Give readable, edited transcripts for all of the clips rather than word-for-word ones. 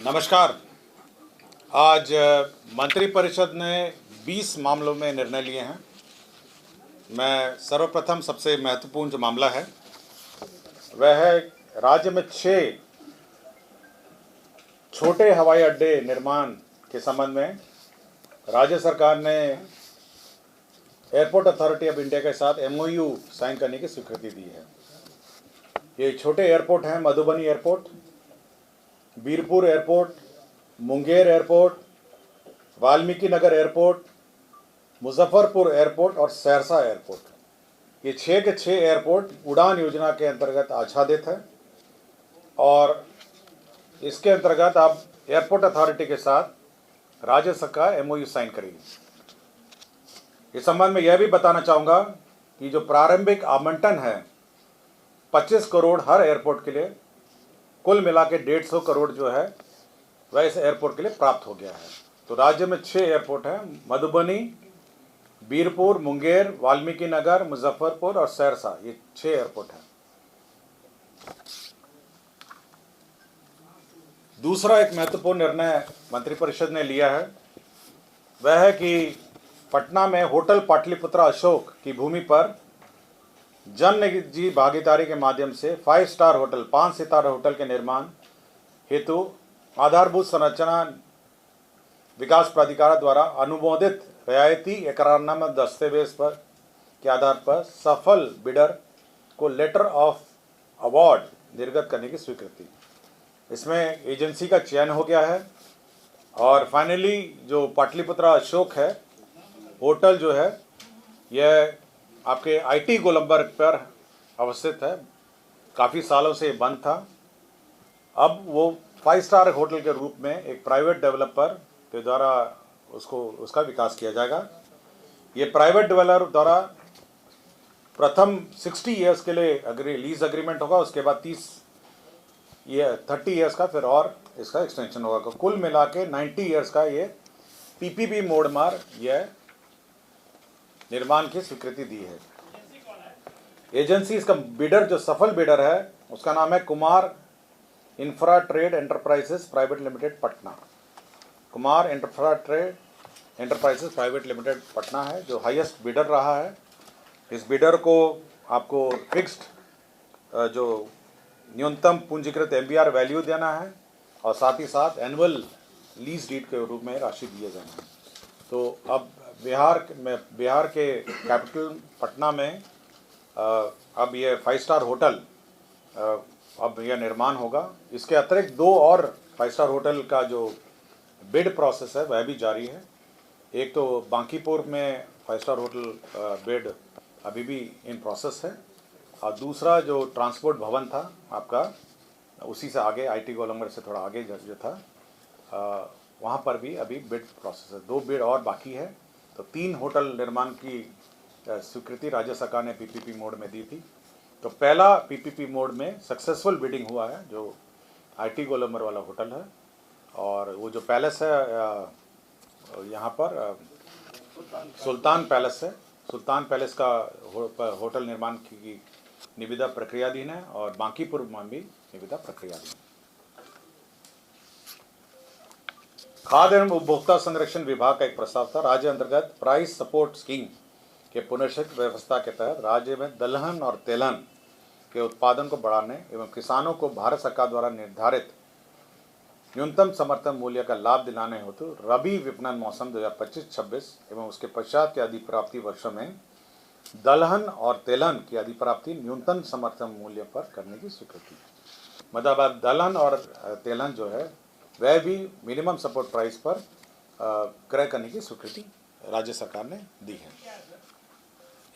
नमस्कार। आज मंत्रिपरिषद ने 20 मामलों में निर्णय लिए हैं। मैं सर्वप्रथम सबसे महत्वपूर्ण जो मामला है वह है राज्य में 6 छोटे हवाई अड्डे निर्माण के संबंध में राज्य सरकार ने एयरपोर्ट अथॉरिटी ऑफ इंडिया के साथ MOU साइन करने की स्वीकृति दी है। ये छोटे एयरपोर्ट हैं Madhubani airport, Birpur airport, Munger airport, Valmiki Nagar airport, Muzaffarpur airport और सहरसा एयरपोर्ट। ये 6 के 6 एयरपोर्ट उड़ान योजना के अंतर्गत आच्छादित है और इसके अंतर्गत अब एयरपोर्ट अथॉरिटी के साथ राज्य सरकार MOU साइन करेगी। इस संबंध में यह भी बताना चाहूँगा कि जो प्रारंभिक आवंटन है 25 करोड़ हर एयरपोर्ट के लिए, कुल मिला के 150 करोड़ जो है वह इस एयरपोर्ट के लिए प्राप्त हो गया है। तो राज्य में 6 एयरपोर्ट हैं, मधुबनी, बीरपुर, मुंगेर, वाल्मीकि नगर, मुजफ्फरपुर और सहरसा, ये 6 एयरपोर्ट हैं। दूसरा एक महत्वपूर्ण निर्णय मंत्रिपरिषद ने लिया है वह है कि पटना में होटल पाटलिपुत्रा अशोक की भूमि पर जन निजी भागीदारी के माध्यम से 5 स्टार होटल, 5 सितारा होटल के निर्माण हेतु आधारभूत संरचना विकास प्राधिकार द्वारा अनुमोदित रियायती एकरारनामा दस्तावेज पर के आधार पर सफल बिडर को लेटर ऑफ अवार्ड निर्गत करने की स्वीकृति। इसमें एजेंसी का चयन हो गया है और फाइनली जो पाटलिपुत्रा अशोक है होटल जो है यह आपके IT गोलंबर पर अवस्थित है। काफ़ी सालों से बंद था। अब वो 5 स्टार होटल के रूप में एक प्राइवेट डेवलपर के द्वारा उसका विकास किया जाएगा। ये प्राइवेट डेवलपर द्वारा प्रथम 60 इयर्स के लिए लीज एग्रीमेंट होगा, उसके बाद 30 इयर्स का फिर और इसका एक्सटेंशन होगा। कुल मिला के 90 इयर्स का ये PPP मोड मार यह निर्माण की स्वीकृति दी है। एजेंसी, इसका बिडर जो सफल बिडर है उसका नाम है Kumar infra trade enterprises private limited Patna. Kumar infra trade enterprises private limited Patna है जो हाईएस्ट बिडर रहा है। इस बिडर को आपको फिक्स्ड जो न्यूनतम पूंजीकृत MBR वैल्यू देना है और साथ ही साथ एनुअल लीज डीड के रूप में राशि दिए जाना है। तो अब बिहार के कैपिटल पटना में अब ये 5 स्टार होटल अब यह निर्माण होगा। इसके अतिरिक्त 2 और 5 स्टार होटल का जो बिड प्रोसेस है वह भी जारी है। एक तो बांकीपुर में 5 स्टार होटल बिड अभी भी इन प्रोसेस है और दूसरा जो ट्रांसपोर्ट भवन था आपका उसी से आगे IT गोलंबर से थोड़ा आगे जो था वहाँ पर भी अभी बिड प्रोसेस है। 2 बिड और बाकी है। तो 3 होटल निर्माण की स्वीकृति राज्य सरकार ने PPP मोड में दी थी। तो पहला PPP मोड में सक्सेसफुल बिडिंग हुआ है जो IT गोलंबर वाला होटल है और वो जो पैलेस है यहाँ पर सुल्तान पैलेस है। सुल्तान पैलेस का होटल निर्माण की निविदा प्रक्रियाधीन है और बांकीपुर में भी निविदा प्रक्रियाधीन। खाद्य एवं उपभोक्ता संरक्षण विभाग का एक प्रस्ताव था। राज्य अंतर्गत प्राइस सपोर्ट स्कीम के पुनर्गठित व्यवस्था के तहत राज्य में दलहन और तेलहन के उत्पादन को बढ़ाने एवं किसानों को भारत सरकार द्वारा निर्धारित न्यूनतम समर्थन मूल्य का लाभ दिलाने हेतु रबी विपणन मौसम 2025-26 एवं उसके पश्चात के अधिप्राप्ति वर्षों में दलहन और तेलहन की अधिप्राप्ति न्यूनतम समर्थन मूल्य पर करने की स्वीकृति। मतलब अब दलहन और तेलहन जो है वह भी मिनिमम सपोर्ट प्राइस पर क्रय करने की स्वीकृति राज्य सरकार ने दी है।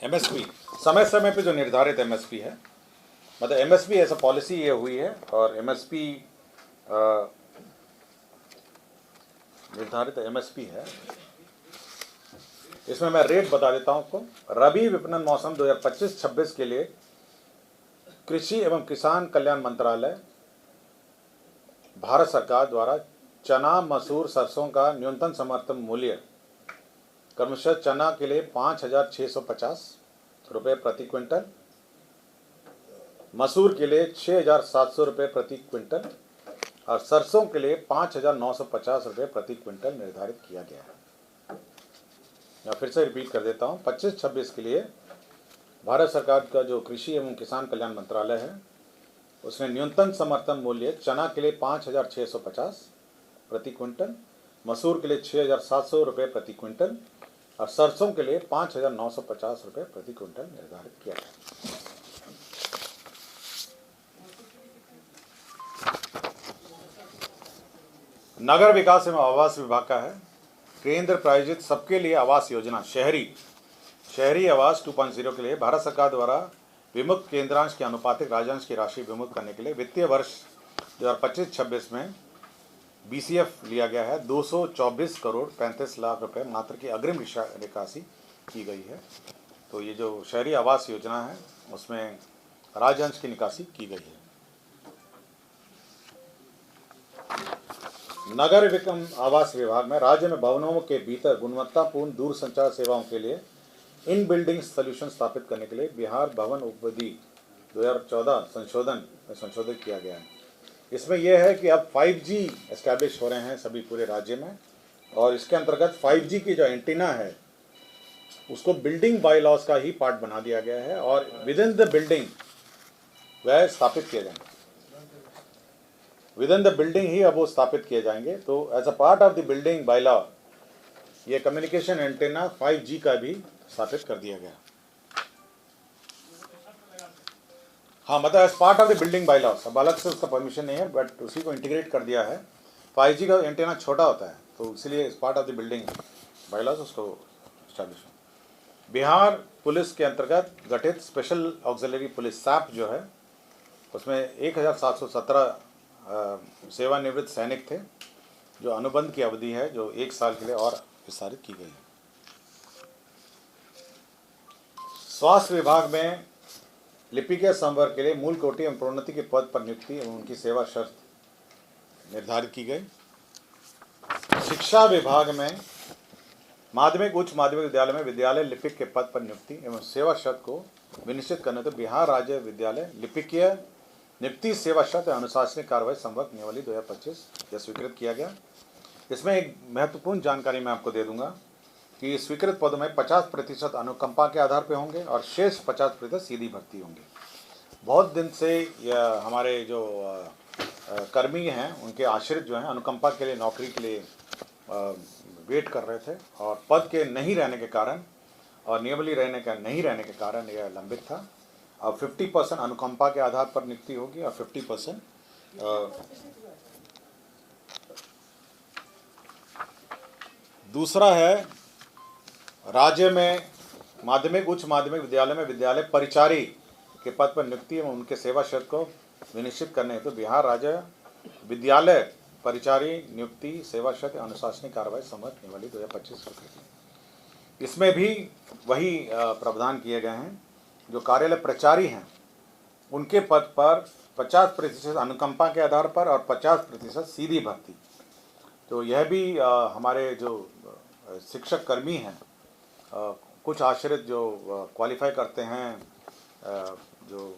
MSP समय समय पे जो निर्धारित MSP है, मतलब MSP ऐसा पॉलिसी ये हुई है और MSP निर्धारित MSP है। इसमें मैं रेट बता देता हूँ आपको। रबी विपणन मौसम 2025-26 के लिए कृषि एवं किसान कल्याण मंत्रालय भारत सरकार द्वारा चना, मसूर, सरसों का न्यूनतम समर्थन मूल्य क्रमशः चना के लिए 5,650 रुपये प्रति क्विंटल, मसूर के लिए 6,700 रुपये प्रति क्विंटल और सरसों के लिए 5,950 रुपये प्रति क्विंटल निर्धारित किया गया है। मैं फिर से रिपीट कर देता हूँ, 25-26 के लिए भारत सरकार का जो कृषि एवं किसान कल्याण मंत्रालय है उसने न्यूनतम समर्थन मूल्य चना के लिए 5,650 प्रति क्विंटल, मसूर के लिए 6,700 रुपये प्रति क्विंटल और सरसों के लिए 5,950 रुपये प्रति क्विंटल निर्धारित किया है। नगर विकास एवं आवास विभाग का है, केंद्र प्रायोजित सबके लिए आवास योजना शहरी आवास 2.0 के लिए भारत सरकार द्वारा विमुक्त केंद्रांश के अनुपातिक राज्यांश की राशि विमुक्त करने के लिए वित्तीय वर्ष 2025-26 में BCF लिया गया है। 224 करोड़ 35 लाख रुपए मात्र की अग्रिम निकासी की गई है। तो ये जो शहरी आवास योजना है उसमें राज्यांश की निकासी की गई है। नगर विकास आवास विभाग में राज्य में भवनों के भीतर गुणवत्तापूर्ण दूरसंचार सेवाओं के लिए इन बिल्डिंग सोल्यूशन स्थापित करने के लिए बिहार भवन उपविधि 2014 संशोधन में संशोधित किया गया है। इसमें यह है कि अब 5G एस्टैब्लिश हो रहे हैं सभी पूरे राज्य में और इसके अंतर्गत 5G की जो एंटीना है उसको बिल्डिंग बाय लॉज का ही पार्ट बना दिया गया है और विद इन द बिल्डिंग वह स्थापित किए जाएंगे। विद इन द बिल्डिंग ही अब वो स्थापित किए जाएंगे। तो as a part of the building by law ये कम्युनिकेशन एंटीना 5G का भी स्थापित कर दिया गया। हाँ, मतलब as part of the building by law, अब अलग से उसका परमिशन नहीं है बट उसी को इंटीग्रेट कर दिया है। 5G का एंटीना छोटा होता है तो इसलिए as part of the building bylaw उसको एस्टैब्लिश। बिहार पुलिस के अंतर्गत गठित स्पेशल ऑक्सिलरी पुलिस SAP जो है उसमें 1,717 सेवानिवृत्त सैनिक थे जो अनुबंध की अवधि है जो 1 साल के लिए और विस्तारित की गई है। स्वास्थ्य विभाग में लिपिकीय संवर्ग के लिए मूल कोटि एवं प्रोन्नति के पद पर नियुक्ति एवं उनकी सेवा शर्त निर्धारित की गई। शिक्षा विभाग में माध्यमिक उच्च माध्यमिक विद्यालय में विद्यालय लिपिक के पद पर नियुक्ति एवं सेवा शर्त को विनिश्चित करने तो बिहार राज्य विद्यालय लिपिकीय नियुक्ति सेवा शर्त अनुशासनिक कार्रवाई संवर्ग नियमावली 2025 यह स्वीकृत किया गया। इसमें एक महत्वपूर्ण जानकारी मैं आपको दे दूंगा कि स्वीकृत पदों में 50% अनुकंपा के आधार पर होंगे और शेष 50% सीधी भर्ती होंगे। बहुत दिन से यह हमारे जो कर्मी हैं उनके आश्रित जो हैं अनुकंपा के लिए नौकरी के लिए वेट कर रहे थे और पद के नहीं रहने के कारण और नियमावली नहीं रहने के कारण यह लंबित था। अब 50% अनुकंपा के आधार पर नियुक्ति होगी और 50% दूसरा है राज्य में माध्यमिक उच्च माध्यमिक विद्यालय में विद्यालय परिचारी के पद पर नियुक्ति एवं उनके सेवा शर्त को विनिश्चित करने हेतु बिहार राज्य विद्यालय परिचारी नियुक्ति सेवा शर्त अनुशासनिक कार्रवाई संवर्ग नियमावली 2025। इसमें भी वही प्रावधान किए गए हैं जो कार्यालय प्रचारी हैं उनके पद पर 50% अनुकंपा के आधार पर और 50% सीधी भर्ती। तो यह भी हमारे जो शिक्षक कर्मी हैं कुछ आश्रित जो क्वालिफाई करते हैं जो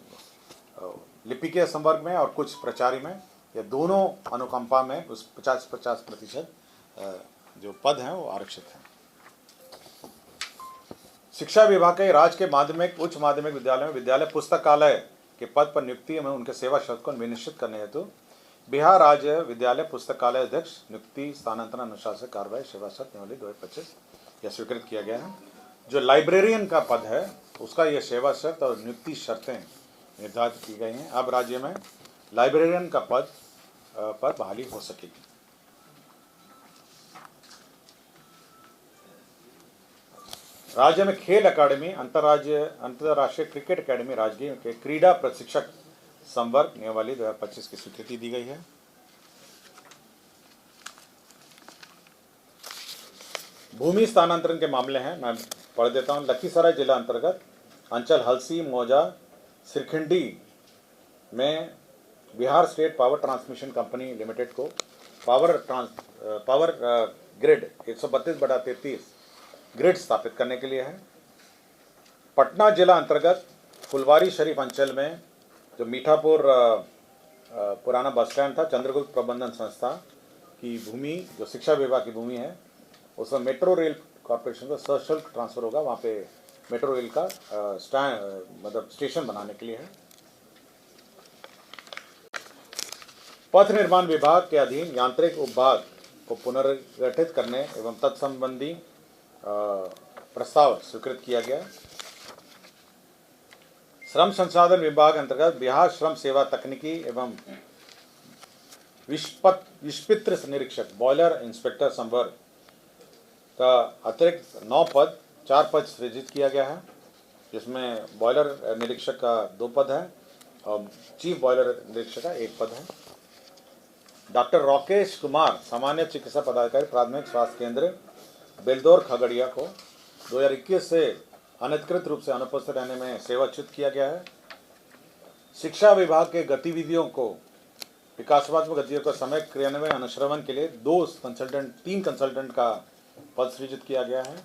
लिपिकीय संवर्ग में और कुछ प्रचारी में, ये दोनों अनुकंपा में उस 50% जो पद हैं वो आरक्षित हैं। शिक्षा विभाग के राज्य के माध्यमिक उच्च माध्यमिक विद्यालय में विद्यालय पुस्तकालय के पद पर नियुक्ति एवं उनके सेवा शर्त को विनिश्चित करने हेतु बिहार राज्य विद्यालय पुस्तकालय अध्यक्ष नियुक्ति स्थानांतरण अनुशासन कार्रवाई सेवा शर्त नियमावली 2025 यह स्वीकृत किया गया है। जो लाइब्रेरियन का पद है उसका यह सेवा शर्त और नियुक्ति शर्तें निर्धारित की गई हैं। अब राज्य में लाइब्रेरियन का पद पर बहाली हो सकेगी। राज्य में खेल अकादमी अंतर्राष्ट्रीय क्रिकेट अकादमी राजगीर के क्रीड़ा प्रशिक्षक संवर्ग नियमावली 2025 की स्वीकृति दी गई है। भूमि स्थानांतरण के मामले हैं, मैं पढ़ देता हूं। लखीसराय जिला अंतर्गत अंचल हलसी मौजा सिरखिंडी में Bihar state power transmission company limited को पावर ग्रिड 132/33 ग्रिड स्थापित करने के लिए है। पटना जिला अंतर्गत फुलवारी शरीफ अंचल में जो मीठापुर पुराना बस स्टैंड था, चंद्रगुप्त प्रबंधन संस्था की भूमि जो शिक्षा विभाग की भूमि है, उसमें मेट्रो रेल कॉरपोरेशन का सशुल्क ट्रांसफर होगा। वहाँ पे मेट्रो रेल का मतलब स्टेशन बनाने के लिए है। पथ निर्माण विभाग के अधीन यांत्रिक उपभाग को पुनर्गठित करने एवं तत्संबंधी प्रस्ताव स्वीकृत किया गया। श्रम संसाधन विभाग अंतर्गत बिहार श्रम सेवा तकनीकी एवं विस्पित्र निरीक्षक बॉयलर इंस्पेक्टर संवर्ग का अतिरिक्त 9 पद 4 पद सृजित किया गया है, जिसमें बॉयलर निरीक्षक का 2 पद है और चीफ बॉयलर निरीक्षक का 1 पद है। डॉक्टर राकेश कुमार सामान्य चिकित्सा पदाधिकारी प्राथमिक स्वास्थ्य केंद्र बेलदौर खगड़िया को 2021 से अनधिकृत रूप से अनुपस्थित रहने में सेवाच्युत किया गया है। शिक्षा विभाग के गतिविधियों को विकासात्मक गतिविधियों का समय क्रियान्वयन अनुश्रवण के लिए 3 कंसल्टेंट का पद सृजित किया गया है।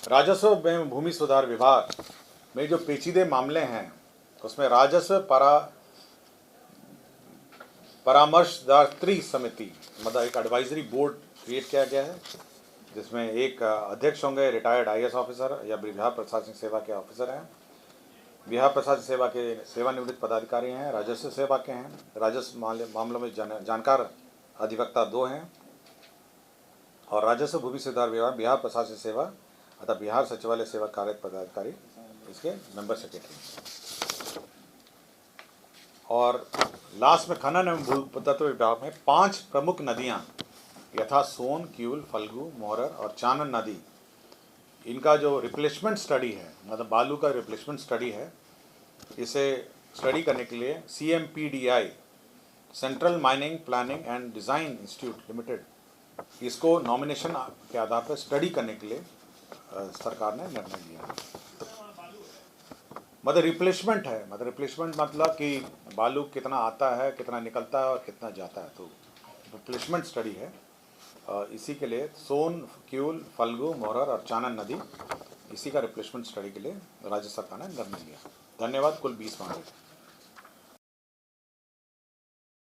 राजस्व एवं भूमि सुधार विभाग में जो पेचीदे मामले हैं उसमें राजस्व परामर्शदात्री समिति मतलब एक एडवाइजरी बोर्ड क्रिएट किया गया है, जिसमें एक अध्यक्ष होंगे रिटायर्ड IAS ऑफिसर या बिहार प्रशासनिक सेवा के ऑफिसर हैं, बिहार प्रशासनिक सेवा के सेवानिवृत्त पदाधिकारी हैं, राजस्व सेवा के हैं, राजस्व मामलों में जानकार अधिवक्ता 2 हैं और राजस्व भूमि सुधार विभाग बिहार प्रशासनिक सेवा अतः बिहार सचिवालय सेवा कार्य पदाधिकारी इसके मेंबर सेक्रेटरी। और लास्ट में खनन एवं भूतत्व विभाग में 5 प्रमुख नदियां यथा सोन, क्यूल, फल्गु, मोहरर और चानन नदी, इनका जो रिप्लेसमेंट स्टडी है मतलब बालू का रिप्लेसमेंट स्टडी है, इसे स्टडी करने के लिए CMPDI central mining planning and design institute limited इसको नॉमिनेशन के आधार पर स्टडी करने के लिए सरकार ने निर्णय लिया। मतलब रिप्लेसमेंट है, मतलब रिप्लेसमेंट मतलब कि बालू कितना आता है, कितना निकलता है और कितना जाता है, तो रिप्लेसमेंट स्टडी है। इसी के लिए सोन, क्यूल, फल्गु, मोहरर और चानन नदी इसी का रिप्लेसमेंट स्टडी के लिए राज्य सरकार ने निर्णय लिया। धन्यवाद। कुल 20 मामले।